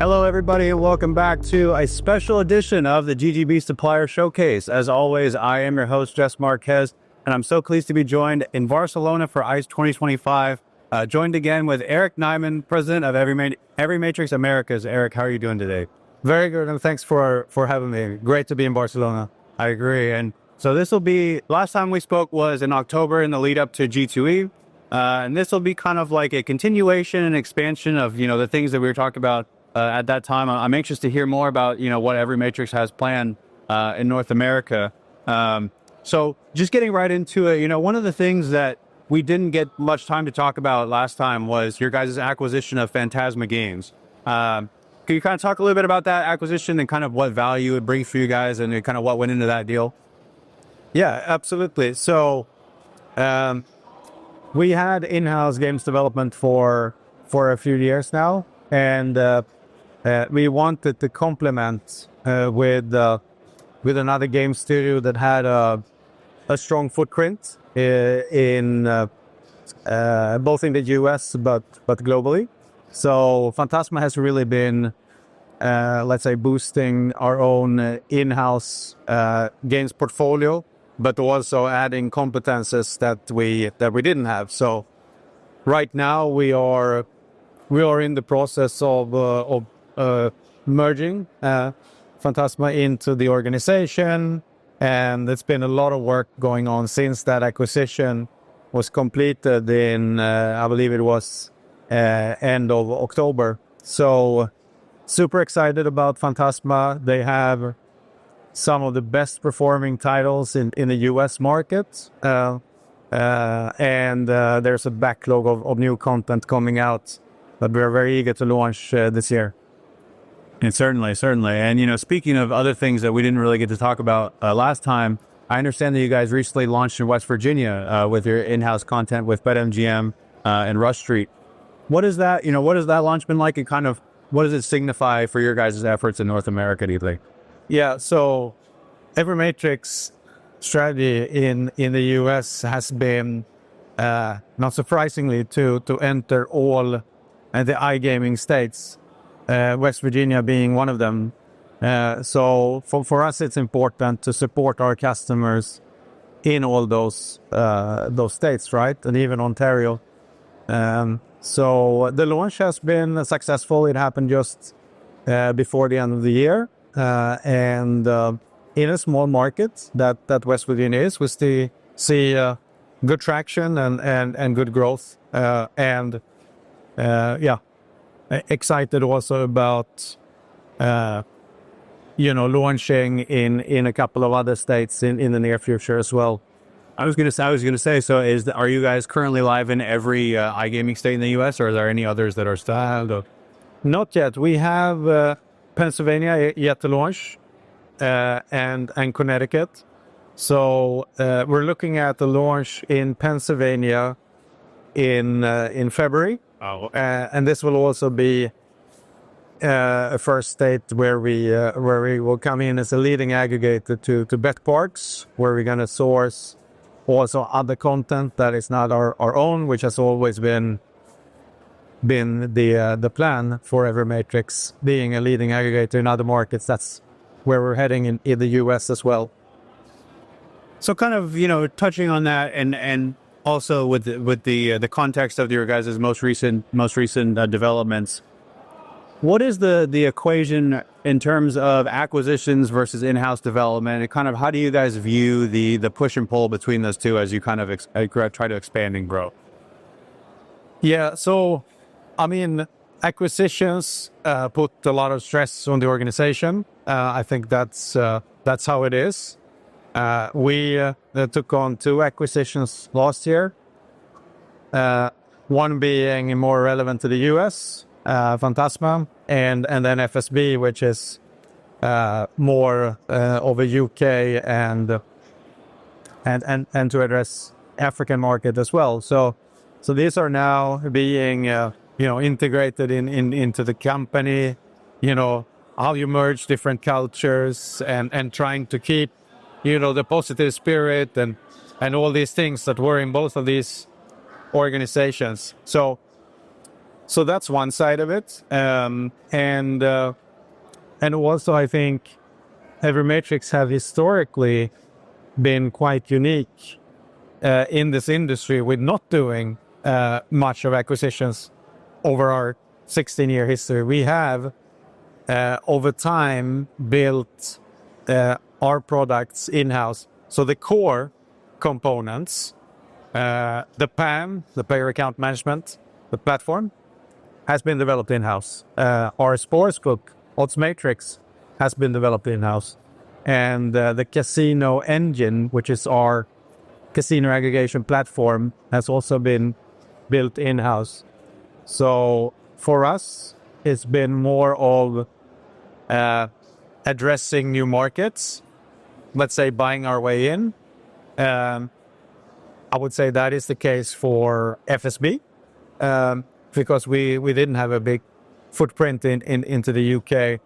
Hello everybody and welcome back to a special edition of the GGB Supplier Showcase. As always, I am your host, Jess Marquez, and I'm so pleased to be joined in Barcelona for ICE 2025. Joined again with Erik Nyman, president of EveryMatrix Americas. Erik, how are you doing today? Very good, and thanks for having me. Great to be in Barcelona. I agree. And so this will be, last time we spoke was in October in the lead up to G2E. And this will be kind of like a continuation and expansion of, the things that we were talking about at that time. I'm anxious to hear more about, what EveryMatrix has planned in North America. So just getting right into it, one of the things that we didn't get much time to talk about last time was your guys' acquisition of Fantasma Games. Can you kind of talk a little bit about that acquisition and kind of what value it brings for you guys and kind of what went into that deal? Yeah, absolutely. So we had in-house games development for a few years now, and we wanted to complement with another game studio that had a strong footprint in both in the US but globally. So Fantasma has really been, let's say, boosting our own in-house games portfolio, but also adding competences that we didn't have. So right now we are in the process of merging Fantasma into the organization, and it's been a lot of work going on since that acquisition was completed in I believe it was end of October. So super excited about Fantasma. They have some of the best performing titles in the US market, and there's a backlog of new content coming out that we're very eager to launch this year. And certainly. And, speaking of other things that we didn't really get to talk about last time, I understand that you guys recently launched in West Virginia with your in-house content with BetMGM and Rush Street. What is that, what has that launch been like, and kind of what does it signify for your guys' efforts in North America, do you think? Yeah, so EveryMatrix strategy in the US has been, not surprisingly, to enter all the iGaming states, West Virginia being one of them. So for us, it's important to support our customers in all those states, right? And even Ontario. So the launch has been successful. It happened just before the end of the year. And in a small market that West Virginia is, we still see good traction and good growth. Excited also about launching in a couple of other states in the near future as well. I was gonna say. So, are you guys currently live in every iGaming state in the U.S., or are there any others that are still? Not yet. We have Pennsylvania yet to launch, and Connecticut. So we're looking at the launch in Pennsylvania in February. Oh. And this will also be a first state where we will come in as a leading aggregator to bet parks, where we're going to source also other content that is not our own, which has always been the plan for EveryMatrix, being a leading aggregator in other markets. That's where we're heading in the US as well. So kind of, touching on that and also with the context of your guys' most recent developments, what is the equation in terms of acquisitions versus in-house development, and kind of how do you guys view the push and pull between those two as you kind of try to expand and grow? Yeah, so I mean, acquisitions put a lot of stress on the organization. I think that's how it is. We took on 2 acquisitions last year, one being more relevant to the US, Fantasma, and then FSB, which is more of a UK and to address African market as well. So these are now being integrated into the company. How you merge different cultures and trying to keep the positive spirit and all these things that were in both of these organizations. So So that's one side of it. And also I think EveryMatrix have historically been quite unique in this industry with not doing much of acquisitions over our 16-year history. We have over time built our products in-house. So the core components, the PAM, the player account management, the platform, has been developed in-house. Our sportsbook, Odds Matrix, has been developed in-house. And the casino engine, which is our casino aggregation platform, has also been built in-house. So for us, it's been more of addressing new markets, let's say buying our way in. I would say that is the case for FSB, because we didn't have a big footprint into the UK.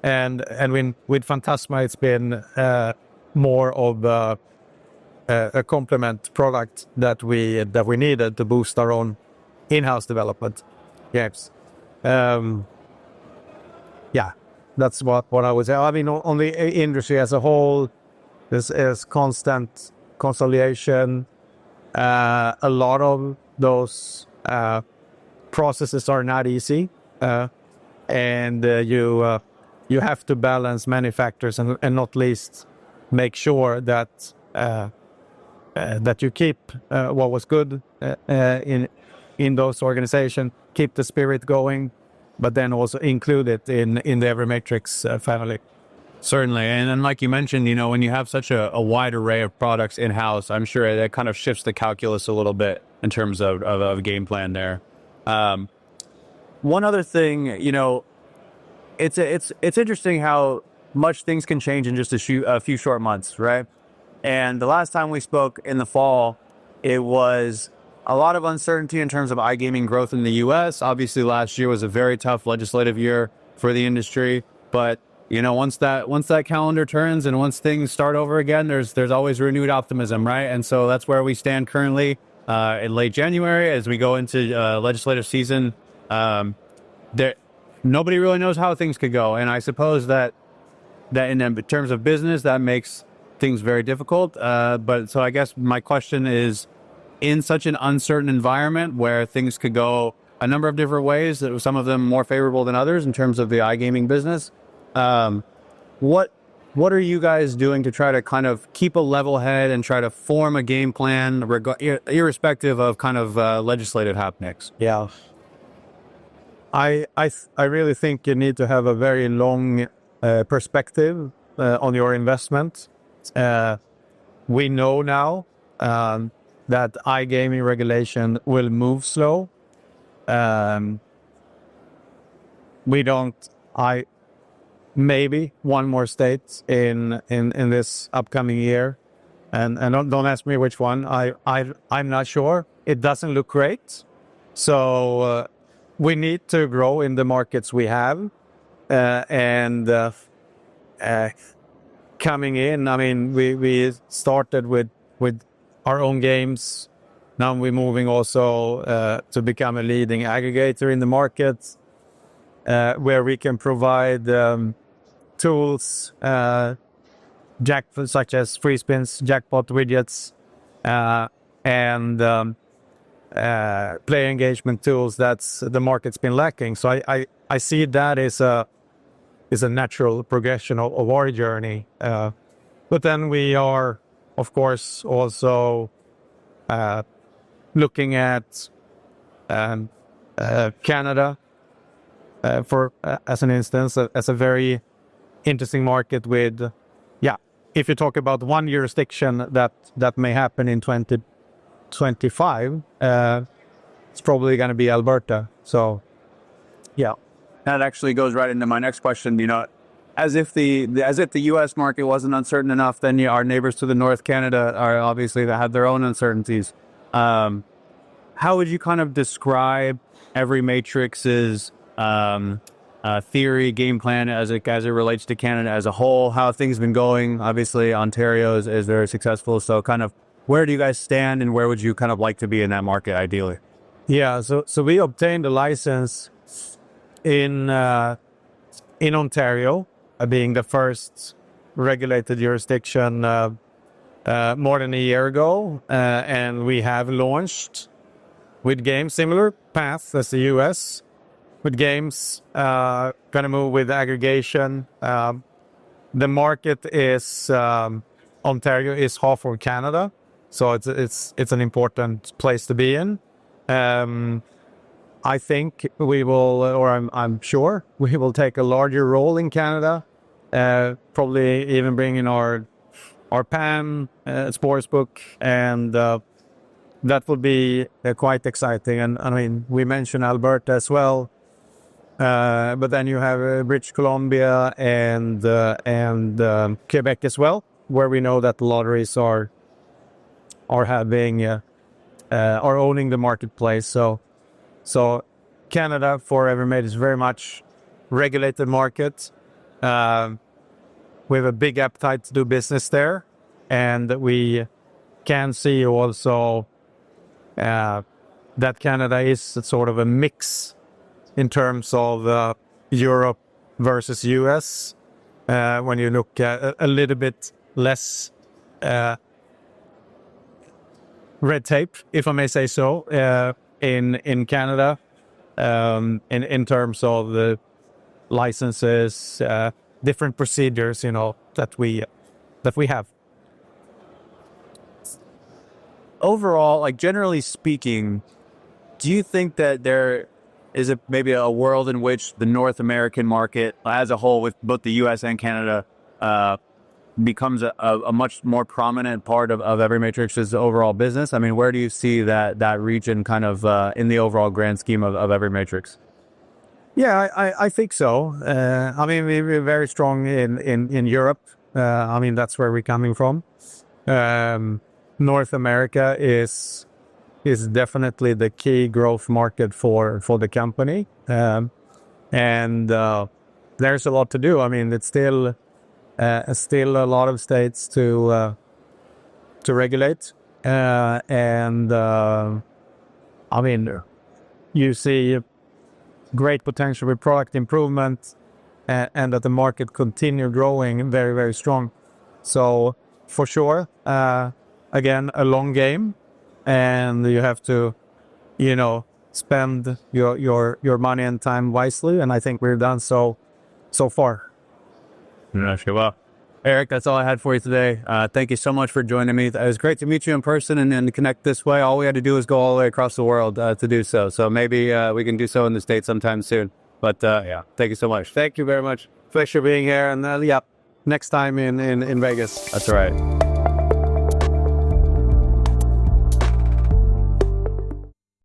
And with Fantasma, it's been more of a complement product that we needed to boost our own in-house development games. Yeah, that's what I would say. I mean, on the industry as a whole, this is constant consolidation. A lot of those processes are not easy, and you have to balance many factors, and not least make sure that that you keep what was good in those organizations, keep the spirit going, but then also include it in the EveryMatrix family. Certainly. And like you mentioned, you know, when you have such a wide array of products in-house, I'm sure that kind of shifts the calculus a little bit in terms of game plan there. One other thing, you know, it's interesting how much things can change in just a few short months, right? And the last time we spoke in the fall, it was a lot of uncertainty in terms of iGaming growth in the US. Obviously, last year was a very tough legislative year for the industry. But, you know, once that calendar turns and once things start over again, there's always renewed optimism, right? And so that's where we stand currently in late January as we go into legislative season. Nobody really knows how things could go. And I suppose that in terms of business, that makes things very difficult. But so I guess my question is, in such an uncertain environment where things could go a number of different ways, some of them more favorable than others in terms of the iGaming business, what are you guys doing to try to kind of keep a level head and try to form a game plan irrespective of kind of legislative happenings? Yeah. I really think you need to have a very long perspective on your investment. We know now that iGaming regulation will move slow. Maybe one more state in this upcoming year, and don't ask me which one. I'm not sure. It doesn't look great. So we need to grow in the markets we have, and coming in. I mean, we started with our own games. Now we're moving also to become a leading aggregator in the market, where we can provide tools, such as free spins, jackpot widgets, and player engagement tools. That's the market's been lacking. So I see that as a natural progression of our journey. But then we are, of course, also looking at Canada, as an instance, as a very interesting market with, if you talk about one jurisdiction that may happen in 2025, it's probably going to be Alberta. So, yeah. That actually goes right into my next question. You know, as if the U.S. market wasn't uncertain enough, then our neighbors to the north, Canada, are obviously that have their own uncertainties. How would you kind of describe EveryMatrix's theory, game plan as it relates to Canada as a whole? How have things been going? Obviously, Ontario is very successful. So, kind of, where do you guys stand, and where would you kind of like to be in that market ideally? Yeah, so we obtained a license in Ontario, being the first regulated jurisdiction more than a year ago, and we have launched with games similar path as the US, with games gonna move with aggregation. The market is Ontario is half of Canada, so it's an important place to be in. I think we will, or I'm sure we will take a larger role in Canada. Probably even bring in our PAM sportsbook, and that will be quite exciting. And I mean, we mentioned Alberta as well, but then you have British Columbia and Quebec as well, where we know that the lotteries are having are owning the marketplace. So Canada for EveryMatrix is very much regulated market. We have a big appetite to do business there, and we can see also that Canada is sort of a mix in terms of Europe versus US. When you look at a little bit less red tape, if I may say so, in Canada, in terms of the licenses, different procedures, that we have. Overall, like generally speaking, do you think that there is maybe a world in which the North American market as a whole, with both the US and Canada, becomes a much more prominent part of EveryMatrix's overall business? I mean, where do you see that region kind of in the overall grand scheme of EveryMatrix? Yeah, I think so. I mean, we're very strong in Europe. I mean, that's where we're coming from. North America is definitely the key growth market for the company, and there's a lot to do. I mean, it's still a lot of states to regulate, and I mean, you see great potential with product improvement, and that the market continue growing very, very strong. So for sure, again, a long game, and you have to, spend your money and time wisely. And I think we've done so far. Okay, well, Erik, that's all I had for you today. Thank you so much for joining me. It was great to meet you in person and connect this way. All we had to do was go all the way across the world to do so. So maybe we can do so in the States sometime soon. But yeah, thank you so much. Thank you very much. Pleasure being here. And next time in Vegas. That's all right.